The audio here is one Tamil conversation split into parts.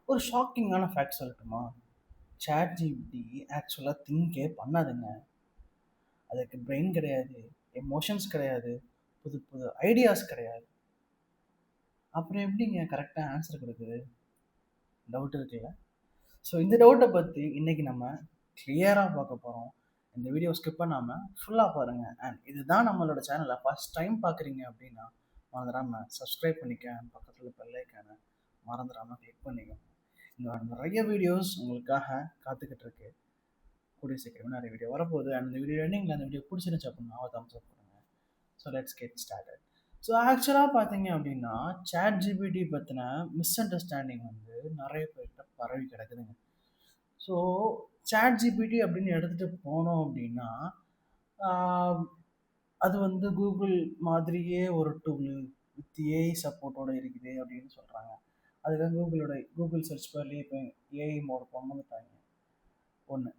ஒரு ஷாக்கிங்கான ஃபேக்ட் சொல்லட்டுமா? சாட் ஜிபிடி ஆக்சுவலா திங்கே பண்ணாதுங்க. அதுக்கு பிரெயின் கிடையாது, எமோஷன்ஸ் கிடையாது, புது புது ஐடியாஸ் கிடையாது. அப்புறம் எப்படிங்க கரெக்டா ஆன்சர் குடுக்குது? டவுட் இருக்குல்ல? ஸோ இந்த டவுட்ட பத்தி இன்னைக்கு நம்ம கிளியரா பார்க்க போறோம். இந்த வீடியோ ஸ்கிப் பண்ணாம ஃபுல்லா பாருங்க. அண்ட் இதுதான் நம்மளோட சேனல ஃபர்ஸ்ட் டைம் பார்க்குறீங்க அப்படின்னா, மறந்துடாம சப்ஸ்கிரைப் பண்ணிக்க. அண்ட் பக்கத்துல பெல் ஐகான மறந்துடாம கிளிக் பண்ணிக்கோங்க. இன்னும் நிறைய வீடியோஸ் உங்களுக்காக காத்துக்கிட்டு இருக்கு. கூடிய சீக்கிரமே நிறைய வீடியோ வரப்போகுது. அண்ட் இந்த வீடியோ எண்டிங்ல அந்த வீடியோ பிடிச்சிருந்துச்சு அப்படின்னா ஒரு தம்ஸ் அப் கொடுங்க. So let's get started. So ஆக்சுவலாக பார்த்தீங்க அப்படின்னா, சாட் ஜிபிடி பற்றின மிஸ் அண்டர்ஸ்டாண்டிங் வந்து நிறைய பேர்கிட்ட பரவி கிடக்குதுங்க. ஸோ சாட் ஜிபிடி அப்படின்னு எடுத்துகிட்டு போனோம் அப்படின்னா, ஆஹ், அது வந்து கூகுள் மாதிரியே ஒரு டூல் வித் ஏஐ சப்போர்ட்டோட இருக்குது அப்படின்னு சொல்கிறாங்க. அதுக்காக கூகுள் சர்ச் பார்லேயே இப்போ ஏஐ மோட் கொண்டு வந்துட்டாங்க. ஒன்று.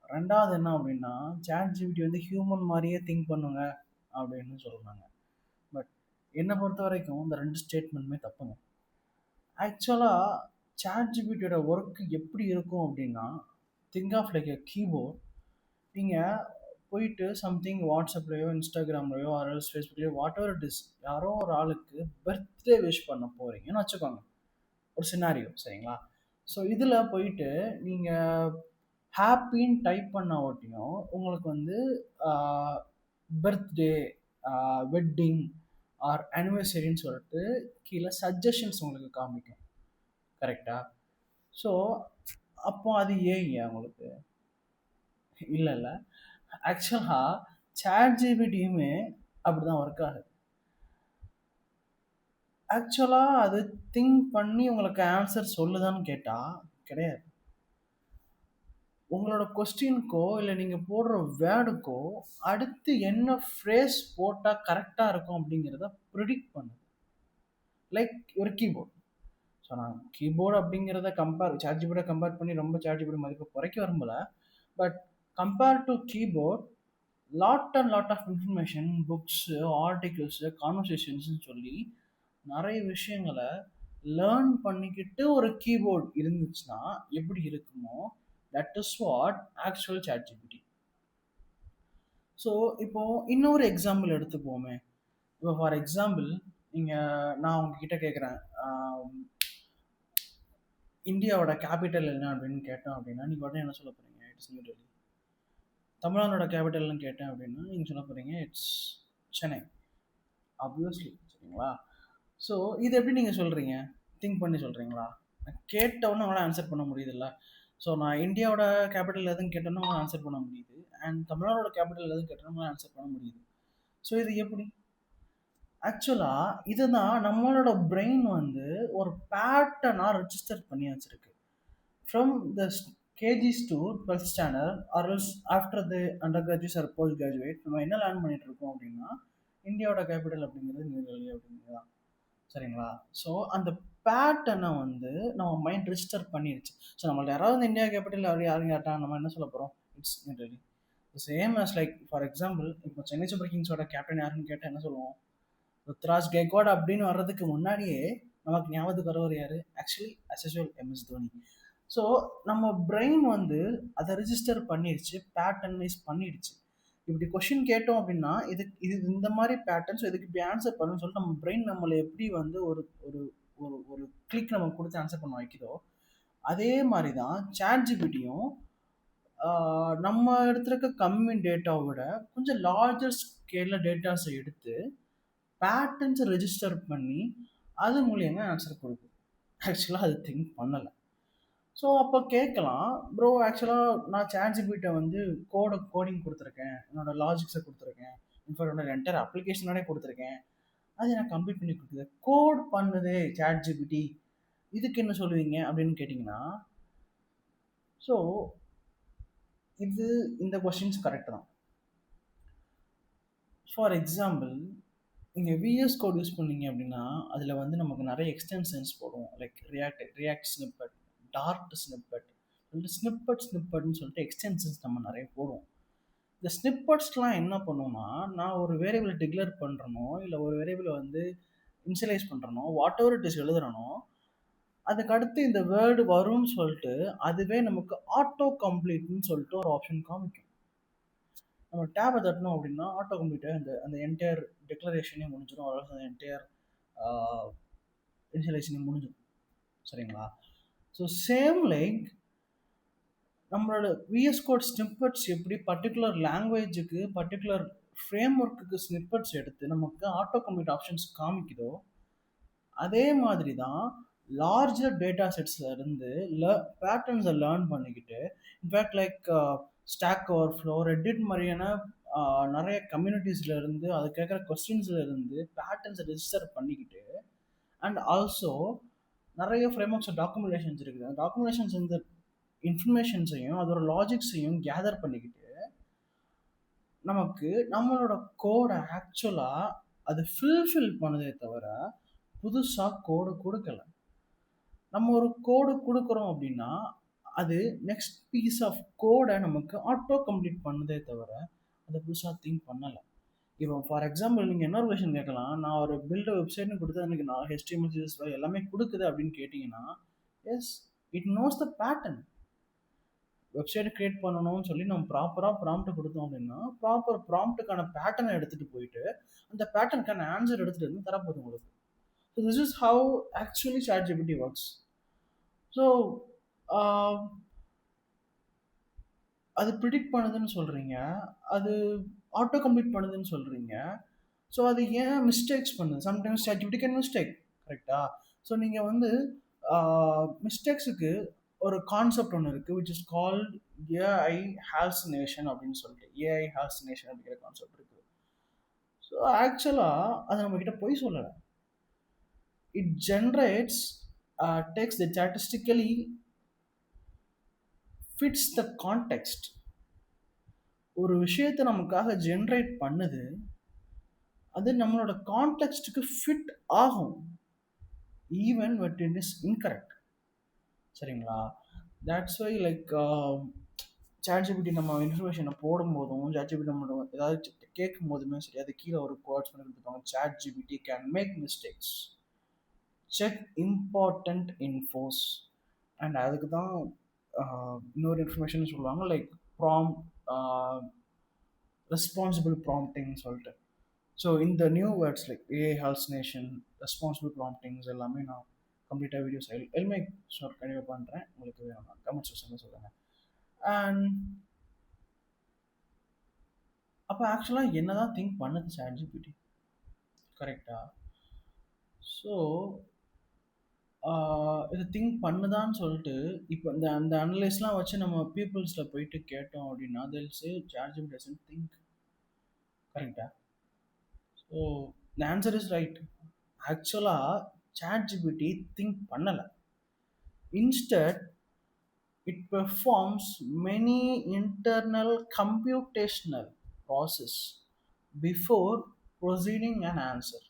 ரெண்டாவது என்ன அப்படின்னா, சாட் ஜிபிடி வந்து ஹியூமன் மாதிரியே திங்க் பண்ணுங்க அப்படின்னு சொல்கிறாங்க. பட் என்னை பொறுத்த வரைக்கும் இந்த ரெண்டு ஸ்டேட்மெண்ட்டுமே தப்புங்க. ஆக்சுவலாக சாட் ஜிபிடியோட ஒர்க் எப்படி இருக்கும் அப்படின்னா, think of like a keyboard. நீங்கள் போயிட்டு சம்திங் வாட்ஸ்அப்லேயோ இன்ஸ்டாகிராம்லேயோ ஆர்எல்ஸ் ஃபேஸ்புக்லேயோ வாட் எவர் இட் இஸ், யாரோ ஒரு ஆளுக்கு பர்த்டே விஷ் பண்ண போகிறீங்கன்னு வச்சுக்கோங்க. ஒரு சினாரியோ, சரிங்களா? ஸோ இதில் போயிட்டு நீங்கள் ஹாப்பின்னு டைப் பண்ண ஓட்டியும் உங்களுக்கு வந்து பர்த்டே, வெட்டிங் ஆர் அனிவர்சரின்னு சொல்லிட்டு கீழே சஜஷன்ஸ் உங்களுக்கு காமிக்கும். கரெக்டா? ஸோ அப்போ அது ஏங்க உங்களுக்கு இல்லைல்ல. ஆக்சுவலாக சாட் ஜிபிடியுமே அப்படிதான் ஒர்க் ஆகுது. ஆக்சுவலாக அது திங்க் பண்ணி உங்களுக்கு ஆன்சர் சொல்லுதான்னு கேட்டால் கிடையாது. உங்களோட கொஸ்டினுக்கோ இல்லை நீங்கள் போடுற வேர்டுக்கோ அடுத்து என்ன ஃப்ரேஸ் போட்டால் கரெக்டாக இருக்கும் அப்படிங்கிறத ப்ரிடிக்ட் பண்ணுது. லைக் ஒரு கீபோர்ட். ஸோ நான் கீபோர்டு அப்படிங்கிறத சாட் ஜிபிடியை கம்பேர் பண்ணி ரொம்ப சாட் ஜிபிடி மதிப்பை குறைக்க விரும்பல. But compare to keyboard, lot and lot of information, books, articles, கான்வர்சேஷன்ஸ்னு சொல்லி நிறைய விஷயங்களை லேர்ன் பண்ணிக்கிட்டு ஒரு கீபோர்ட் இருந்துச்சுன்னா எப்படி இருக்குமோ, that is what actual ChatGPT. So இப்போ இன்னொரு எக்ஸாம்பிள் எடுத்துப்போமே. இப்போ ஃபார் எக்ஸாம்பிள், நான் உங்ககிட்ட கேட்குறேன், இந்தியாவோட கேபிட்டல் என்ன அப்படின்னு கேட்டோம் அப்படின்னா நீங்கள் உடனே என்ன சொல்ல போகிறீங்க? இட்ஸ் நியூ டெல்லி. தமிழ்நாடோட கேபிட்டல்னு கேட்டேன் அப்படின்னா நீங்கள் சொல்ல போகிறீங்க இட்ஸ் சென்னை. ஆப்வியஸ்லி, சரிங்களா? ஸோ இது எப்படி நீங்கள் சொல்கிறீங்க? திங்க் பண்ணி சொல்கிறீங்களா? கேட்டவொன்னே அவங்களால ஆன்சர் பண்ண முடியுதுல்ல. ஸோ நான் இந்தியாவோட கேபிட்டல் எதுன்னு கேட்டோன்னா அவங்களால ஆன்சர் பண்ண முடியுது. அண்ட் தமிழ்நாடோட கேபிட்டல் எதுன்னு கேட்டோன்னா ஆன்சர் பண்ண முடியுது. ஸோ இது எப்படி? ஆக்சுவலாக இதுதான் நம்மளோட பிரெயின் வந்து ஒரு பேட்டர்னாக ரெஜிஸ்டர் பண்ணி வச்சிருக்கு. From the KGs to 12th standard or else after the undergraduate or postgraduate நம்ம என்ன லேர்ன் பண்ணிட்டு இருக்கோம் அப்படின்னா, இந்தியாவோட கேபிட்டல் அப்படிங்கிறது நியூ டெல்லி அப்படிங்கிறது தான். சரிங்களா? ஸோ அந்த பேட்டர்னை வந்து நம்ம மைண்ட் ரெஜிஸ்டர் பண்ணிடுச்சு. ஸோ நம்மள்ட்ட யாராவது இந்தியா கேபிட்டல் அப்படி யாரும் கேட்டால் நம்ம என்ன சொல்ல போகிறோம்? It's New Delhi. Same as like for example, இப்போ சென்னை சூப்பர் கிங்ஸோட கேப்டன் யாருன்னு கேட்டால் என்ன சொல்லுவோம்? ருத்ராஜ் கெய்க்வாட் அப்படின்னு வர்றதுக்கு முன்னாடியே நமக்கு ஞாபகத்துக்கு வரவர் யாரு? Actually as usual MS Dhoni. So நம்ம பிரெயின் வந்து அதை ரிஜிஸ்டர் பண்ணிடுச்சு, பேட்டர்னைஸ் பண்ணிடுச்சு. இப்படி கொஷின் கேட்டோம் அப்படின்னா இது இது இந்த மாதிரி பேட்டர்ன்ஸ், இதுக்கு இப்படி ஆன்சர் பண்ணணும்னு சொல்லிட்டு நம்ம பிரெயின் நம்மளை எப்படி வந்து ஒரு ஒரு ஒரு ஒரு கிளிக் நம்ம கொடுத்து ஆன்சர் பண்ண வைக்குதோ, அதே மாதிரி தான் சாட் ஜிபிடியும் நம்ம எடுத்துருக்க கம்மி டேட்டாவை விட கொஞ்சம் லார்ஜர் ஸ்கேலில் டேட்டாஸை எடுத்து பேட்டர்ன்ஸை ரெஜிஸ்டர் பண்ணி அது மூலியமா ஆன்சர் கொடுக்குது. ஆக்சுவலாக அது திங்க் பண்ணலை. ஸோ அப்போ கேட்கலாம், ப்ரோ ஆக்சுவலாக நான் சாட் ஜிபிட்ட வந்து கோடிங் கொடுத்துருக்கேன், என்னோட லாஜிக்ஸை கொடுத்துருக்கேன், இன்ஃபேக்ட் என்னோட என்டையர் அப்ளிகேஷனோட கொடுத்துருக்கேன், அது எனக்கு கம்ப்ளீட் பண்ணி கொடுக்குது. கோட் பண்ணுதே சாட் ஜிபிடி, இதுக்கு என்ன சொல்லுவீங்க அப்படின்னு கேட்டிங்கன்னா, ஸோ இந்த கொஸ்டின்ஸ் கரெக்ட் தான். ஃபார் எக்ஸாம்பிள், நீங்கள் விஎஸ் கோட் யூஸ் பண்ணீங்க அப்படின்னா அதில் வந்து நமக்கு நிறைய எக்ஸ்டென்ஷன்ஸ் போடுவோம். Like React snippet, Dart snippet, ஸ்னிப்பட்னு சொல்லிட்டு எக்ஸ்டென்ஷன்ஸ் நம்ம நிறைய போடுவோம். இந்த ஸ்னிப்பட்ஸ்லாம் என்ன பண்ணுவோம்னா, நான் ஒரு வேரியபிளை டிக்ளேர் பண்ணுறனோ இல்லை ஒரு வேரியபிளை வந்து இனிஷியலைஸ் பண்ணுறனோ வாட் எவர் இட் இஸ் எழுதுறனோ, அதுக்கு அடுத்து இந்த வேர்டு வரும்னு சொல்லிட்டு அதுவே நமக்கு ஆட்டோ கம்ப்ளீட்னு சொல்லிட்டு ஒரு ஆப்ஷன் காமிக்கும். நம்ம டேபை தட்டணும் அப்படின்னா ஆட்டோ கம்ப்ளீட்டாக அந்த அந்த என்டையர் டிக்ளரேஷனே முடிஞ்சிடும், அதாவது அந்த என்டையர் இனிஷியலைசேஷனே முடிஞ்சிடும். சரிங்களா? ஸோ சேம் லைக் நம்மளோட விஎஸ் கோட் ஸ்னிப்பட்ஸ் எப்படி பர்டிகுலர் லாங்குவேஜுக்கு பர்டிகுலர் ஃப்ரேம் ஒர்க்குக்கு ஸ்னிப்பட்ஸ் எடுத்து நமக்கு ஆட்டோ கம்ப்ளீட் ஆப்ஷன்ஸ் காமிக்குதோ, அதே மாதிரி தான் லார்ஜர் டேட்டா செட்ஸில் இருந்து பேட்டர்ன்ஸை லேர்ன் பண்ணிக்கிட்டு, இன்ஃபேக்ட் லைக் ஸ்டாக் ஓவர்ஃப்ளோ, ரெட்டிட் மாதிரியான நிறைய கம்யூனிட்டிஸ்ல இருந்து அது கேட்குற கொஸ்டின்ஸ்ல இருந்து பேட்டர்ன்ஸை ரெஜிஸ்டர் பண்ணிக்கிட்டு, அண்ட் ஆல்சோ நிறைய ஃப்ரேம் ஒர்க்ஸ் டாக்குமெண்டேஷன்ஸ் இருக்குது. அந்த டாக்குமெண்டேஷன்ஸ் இந்த இன்ஃபர்மேஷன்ஸையும் அதோட லாஜிக்ஸையும் கேதர் பண்ணிக்கிட்டு நமக்கு நம்மளோட கோடை ஆக்சுவலாக அது ஃபில்ஃபில் பண்ணுதே தவிர புதுசாக கோடு கொடுக்கல. நம்ம ஒரு கோடு கொடுக்குறோம் அப்படின்னா அது நெக்ஸ்ட் பீஸ் ஆஃப் கோடை நமக்கு ஆட்டோ கம்ப்ளீட் பண்ணுதே தவிர அதை புதுசாக திங்க் பண்ணலை. இப்போ ஃபார் எக்ஸாம்பிள் நீங்கள் என்ன கொஷின் கேட்கலாம், நான் ஒரு பில்டு வெப்சைட்னு கொடுத்து எனக்கு நான் HTML CSS எல்லாமே கொடுக்குது அப்படின்னு கேட்டிங்கன்னா, yes, it knows the pattern. Website create பண்ணணும்னு சொல்லி நம்ம ப்ராப்பராக ப்ராம்ப்ட் கொடுத்தோம் அப்படின்னா ப்ராப்பர் ப்ராம்ப்ட்டுக்கான பேட்டர்னை எடுத்துகிட்டு போயிட்டு அந்த பேட்டர்னுக்கான ஆன்சர் எடுத்துகிட்டு வந்து தரப்போகுது உங்களுக்கு. So this is how actually ChatGPT works. So அது ப்ரிடிக்ட் பண்ணுதுன்னு சொல்கிறீங்க, அது ஆட்டோ கம்ப்ளீட் பண்ணுதுன்னு சொல்கிறீங்க. ஸோ அது ஏன் மிஸ்டேக்ஸ் பண்ணுது? சம்டைம்ஸ் ChatGPT கேன் மிஸ்டேக், கரெக்டா? ஸோ நீங்கள் வந்து மிஸ்டேக்ஸுக்கு ஒரு கான்செப்ட் ஒன்று இருக்குது, விச் இஸ் கால்ட் ஏஐ ஹால்சினேஷன் அப்படின்னு சொல்லிட்டு. ஏஐ ஹால்சினேஷன் அப்படிங்கிற கான்செப்ட் இருக்குது. ஸோ ஆக்சுவலாக அது நம்மக்கிட்ட போய் சொல்லலை. It generates text that statistically fits the context. ஒரு விஷயத்தை நமக்காக ஜென்ரேட் பண்ணுது, அது நம்மளோட கான்டெக்ஸ்டுக்கு ஃபிட் ஆகும் even but it is incorrect. சரிங்களா? தட்ஸ் வை லைக் ChatGPT நம்ம இன்ஃபர்மேஷனை போடும்போதும் ChatGPT நம்ம ஏதாவது கேட்கும் போதுமே சரி, அது கீழே ஒரு கோட்ஸ் பண்ணி கொடுத்துருப்பாங்க, ChatGPT can make mistakes, check important infos. And அதுக்கு தான் இன்னொரு இன்ஃபர்மேஷன் சொல்லுவாங்க, லைக் ரெஸ்பான்சிபிள் ப்ராம்ப்டிங்னு சொல்லிட்டு. ஸோ இந்த new words like AI hallucination, responsible promptings எல்லாமே நான் கம்ப்ளீட்டாக வீடியோஸ் எல்மேக் ஷோர் கண்டிப்பாக பண்ணுறேன். உங்களுக்கு வேணும் கமெண்ட் செக்ஷனில் சொல்லுங்கள். அண்ட் அப்போ ஆக்சுவலாக என்ன தான் திங்க் பண்ணுது ChatGPT, கரெக்டா? ஸோ இது திங்க் பண்ணுதான்னு சொல்லிட்டு இப்போ இந்த அந்த அனலைஸ்லாம் வச்சு நம்ம பீப்புள்ஸில் போயிட்டு கேட்டோம் அப்படின்னா they'll say ChatGPT doesn't think, கரெக்டா? So the answer is right. ஆக்சுவலாக ChatGPT திங்க் பண்ணலை. Instead it performs many internal computational process before proceeding an answer.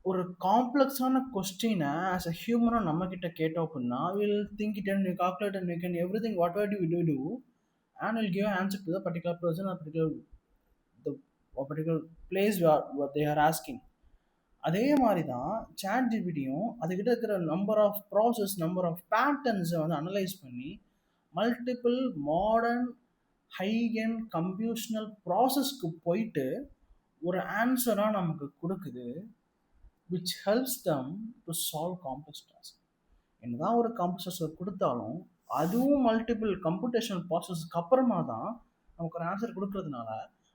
ஒரு காம்ப்ளெக்ஸான கொஸ்டினை ஆஸ் அ ஹியூமனாக நம்மக்கிட்ட கேட்டோம் அப்படின்னா will think it and calculate and we can everything whatever to do and will give answer to the particular person or particular place they are asking. அதே மாதிரி தான் ChatGPTயும் அதுக்கிட்ட இருக்கிற number of process, number of பேட்டர்ன்ஸை வந்து அனலைஸ் பண்ணி multiple modern high and computational ப்ராசஸ்க்கு போயிட்டு ஒரு ஆன்சராக நமக்கு கொடுக்குது, which helps them to solve complex task. என்னதான் ஒரு காம்ப்ளெக்ஸ் கொடுத்தாலும் அதுவும் மல்டிபிள் கம்ப்யூட்டேஷனல் ப்ராசஸ்க்கு அப்புறமா தான் நமக்கு ஒரு ஆன்சர் கொடுக்கறதுனால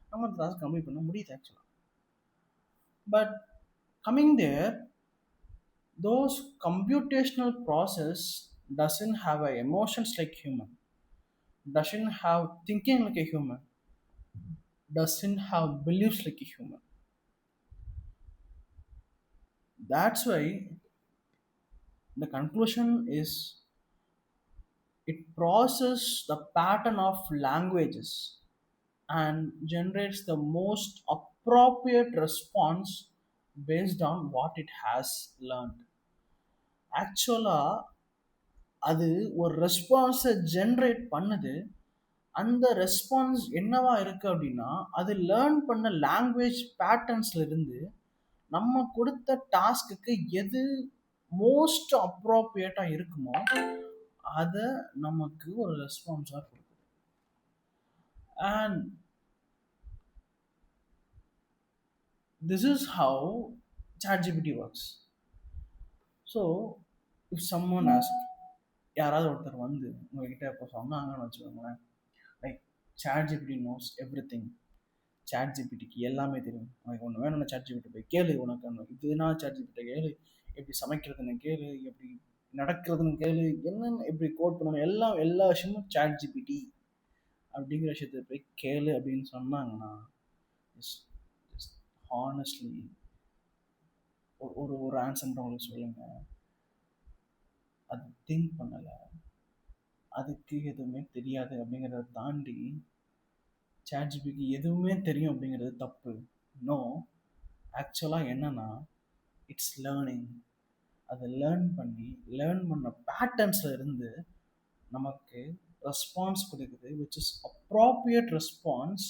நம்ம அந்த டாஸ்க் கம்ப்ளீட் பண்ண முடியுது ஆக்சுவலாக. But coming there, those computational process doesn't have a emotions like human, doesn't have thinking like a human, doesn't have beliefs like a human. That's why the conclusion is it processes the pattern of languages and generates the most appropriate response based on what it has learned. ஆக்சுவலாக அது ஒரு ரெஸ்பான்ஸை ஜென்ரேட் பண்ணுது. அந்த ரெஸ்பான்ஸ் என்னவா இருக்குது அப்படின்னா அது லேர்ன் பண்ண லாங்குவேஜ் பேட்டர்ன்ஸில் இருந்து நம்ம கொடுத்த டாஸ்க்குக்கு எது மோஸ்ட் அப்ராப்ரியேட்டாக இருக்குமோ அதை நமக்கு ஒரு ரெஸ்பான்ஸாக கொடுக்குது. And this is how ChatGPT works. So if someone ask, யாராவது ஒருத்தர் வந்து உங்ககிட்ட இப்போ சொன்னாங்கன்னு வச்சுக்கோங்களேன், like ChatGPT knows everything, ChatGPTக்கு எல்லாமே தெரியும், உனக்கு ஒன்று வேணும்னா ChatGPT போய் கேளு, உனக்கு இதுனா ChatGPT கேளு, எப்படி சமைக்கிறதுன்னு கேளு, எப்படி நடக்கிறதுன்னு கேளு, என்னென்ன எப்படி கோட் பண்ணணும், எல்லா விஷயமும் ChatGPT அப்படிங்கிற விஷயத்தை போய் கேளு அப்படின்னு சொன்னாங்கன்னா, ஹானஸ்ட்லி ஒரு ஒரு ஆன்சர் உங்களுக்கு சொல்லுங்க, அது திங்க் பண்ணலை, அதுக்கு எதுவுமே தெரியாது அப்படிங்கிறத தாண்டி ChatGPT எதுவுமே தெரியும் அப்படிங்கிறது தப்பு. நோ, ஆக்சுவலாக என்னன்னா இட்ஸ் லேர்னிங். அதை லேர்ன் பண்ண பேட்டர்ன்ஸில் இருந்து நமக்கு ரெஸ்பான்ஸ் கொடுக்குது, which is appropriate response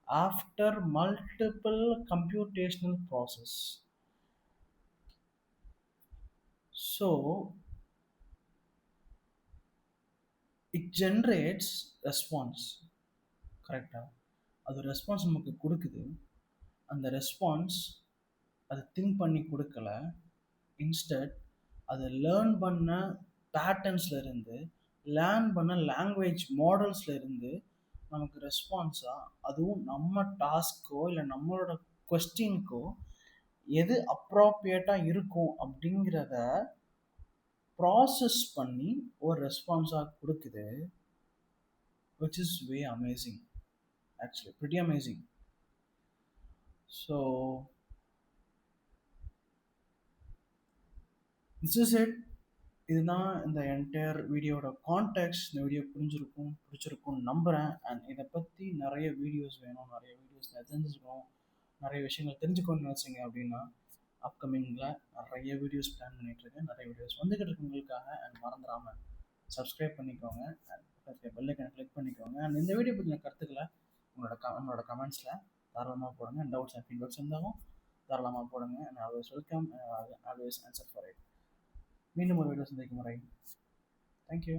after multiple computational process. So it generates response. கரெக்டாக அது ரெஸ்பான்ஸ் நமக்கு கொடுக்குது. அந்த ரெஸ்பான்ஸ் அது திங்க் பண்ணி கொடுக்கல, இன்ஸ்டட் அதை லேர்ன் பண்ண பேட்டர்ன்ஸில் இருந்து, லேர்ன் பண்ண லாங்குவேஜ் மாடல்ஸில் இருந்து நமக்கு ரெஸ்பான்ஸாக, அதுவும் நம்ம டாஸ்க்கோ இல்லை நம்மளோட கொஸ்டின்க்கோ எது அப்ராப்ரியேட்டாக இருக்கும் அப்படிங்கிறத ப்ராசஸ் பண்ணி ஒரு ரெஸ்பான்ஸாக கொடுக்குது, which is way amazing, actually pretty amazing. So this is it. இதுதான் இந்த என்டையர் வீடியோட கான்டெக்ட். இந்த வீடியோ பிடிச்சிருக்கும்னு நம்புகிறேன். அண்ட் இதை பற்றி நிறைய வீடியோஸ் வேணும், நிறைய வீடியோஸ் தெரிஞ்சுக்கணும், நிறைய விஷயங்கள் தெரிஞ்சுக்கணும்னு நினச்சிங்க அப்படின்னா அப்கமிங்கில் நிறைய வீடியோஸ் பிளான் பண்ணிகிட்ருக்கேன், நிறைய வீடியோஸ் வந்துக்கிட்டு இருக்கு உங்களுக்காக. அண்ட் மறந்துடாமல் சப்ஸ்கிரைப் பண்ணிக்கோங்க, அண்ட் பெல் ஐக்கனை கிளிக் பண்ணிக்கோங்க. அண்ட் இந்த வீடியோ பற்றின கருத்துக்களை உங்களோட கமெண்ட்ஸில் தாராளமாக போடுங்க. அண்ட் டவுட்ஸ் அண்ட் ஃபீட்பேக்ஸ் இருந்தாலும் தாராளமாக போடுங்க. And always welcome, always answer for it. மீண்டும் ஒரு வீடியோ சந்திக்கும் முறை. தேங்க்யூ.